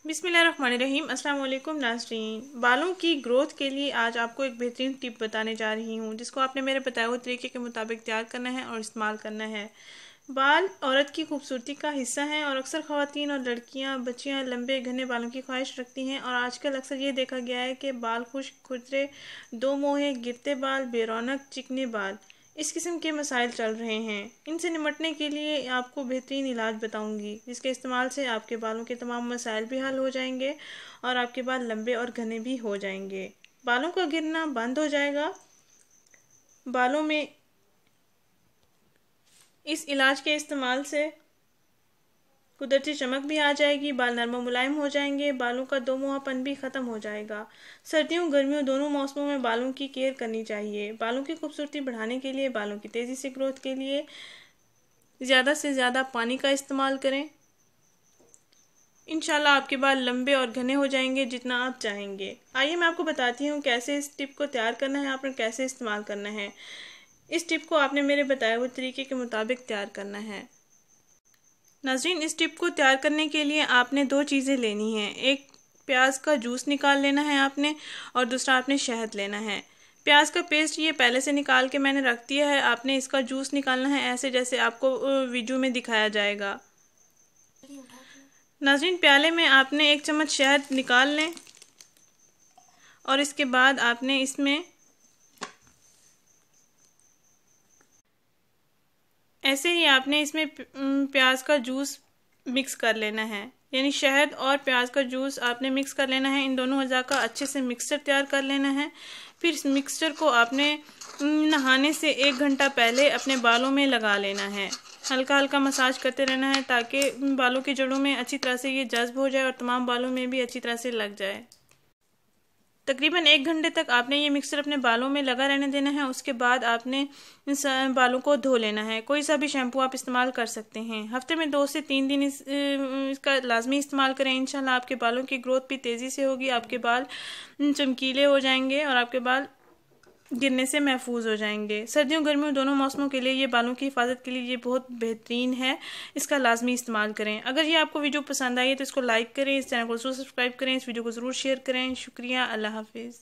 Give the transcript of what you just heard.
बिस्मिल्लाहिर्रहमानिर्रहीम। अस्सलाम वालेकुम नाज़रीन। बालों की ग्रोथ के लिए आज आपको एक बेहतरीन टिप बताने जा रही हूँ, जिसको आपने मेरे बताए हुए तरीके के मुताबिक तैयार करना है और इस्तेमाल करना है। बाल औरत की खूबसूरती का हिस्सा हैं और अक्सर ख़वातीन और लड़कियाँ बच्चियाँ लंबे घने बालों की ख्वाहिश रखती हैं। और आजकल अक्सर ये देखा गया है कि बाल खुश्क, खुरदरे, दो मोहे, गिरते बाल, बेरौनक, चिकने बाल, इस किस्म के मसाइल चल रहे हैं। इनसे निमटने के लिए आपको बेहतरीन इलाज बताऊंगी, जिसके इस्तेमाल से आपके बालों के तमाम मसाइल भी हल हो जाएंगे और आपके बाल लंबे और घने भी हो जाएंगे। बालों का गिरना बंद हो जाएगा। बालों में इस इलाज के इस्तेमाल से कुदरती चमक भी आ जाएगी, बाल नरम मुलायम हो जाएंगे, बालों का दोमुहापन भी ख़त्म हो जाएगा। सर्दियों गर्मियों दोनों मौसमों में बालों की केयर करनी चाहिए। बालों की खूबसूरती बढ़ाने के लिए, बालों की तेज़ी से ग्रोथ के लिए ज़्यादा से ज़्यादा पानी का इस्तेमाल करें। इंशाल्लाह आपके बाल लंबे और घने हो जाएंगे जितना आप चाहेंगे। आइए मैं आपको बताती हूँ कैसे इस टिप को तैयार करना है, आपने कैसे इस्तेमाल करना है। इस टिप को आपने मेरे बताए हुए तरीके के मुताबिक तैयार करना है। नाज़रीन, इस टिप को तैयार करने के लिए आपने दो चीज़ें लेनी हैं। एक प्याज का जूस निकाल लेना है आपने, और दूसरा आपने शहद लेना है। प्याज का पेस्ट ये पहले से निकाल के मैंने रख दिया है। आपने इसका जूस निकालना है ऐसे जैसे आपको वीडियो में दिखाया जाएगा। नाज़रीन, प्याले में आपने 1 चम्मच शहद निकाल लें और इसके बाद आपने इसमें ऐसे ही आपने इसमें प्याज का जूस मिक्स कर लेना है। यानी शहद और प्याज का जूस आपने मिक्स कर लेना है। इन दोनों अज़ा का अच्छे से मिक्सचर तैयार कर लेना है। फिर इस मिक्सचर को आपने नहाने से 1 घंटा पहले अपने बालों में लगा लेना है। हल्का हल्का मसाज करते रहना है ताकि बालों की जड़ों में अच्छी तरह से ये जज्ब हो जाए और तमाम बालों में भी अच्छी तरह से लग जाए। तकरीबन 1 घंटे तक आपने ये मिक्सचर अपने बालों में लगा रहने देना है। उसके बाद आपने इन बालों को धो लेना है। कोई सा भी शैम्पू आप इस्तेमाल कर सकते हैं। हफ्ते में 2 से 3 दिन इसका लाजमी इस्तेमाल करें। इंशाल्लाह आपके बालों की ग्रोथ भी तेज़ी से होगी, आपके बाल चमकीले हो जाएंगे और आपके बाल गिरने से महफूज हो जाएंगे। सर्दियों गर्मियों दोनों मौसमों के लिए ये बालों की हिफाजत के लिए ये बहुत बेहतरीन है। इसका लाजमी इस्तेमाल करें। अगर ये आपको वीडियो पसंद आई है तो इसको लाइक करें, इस चैनल को ज़रूर सब्सक्राइब करें, इस वीडियो को ज़रूर शेयर करें। शुक्रिया। अल्लाह हाफिज़।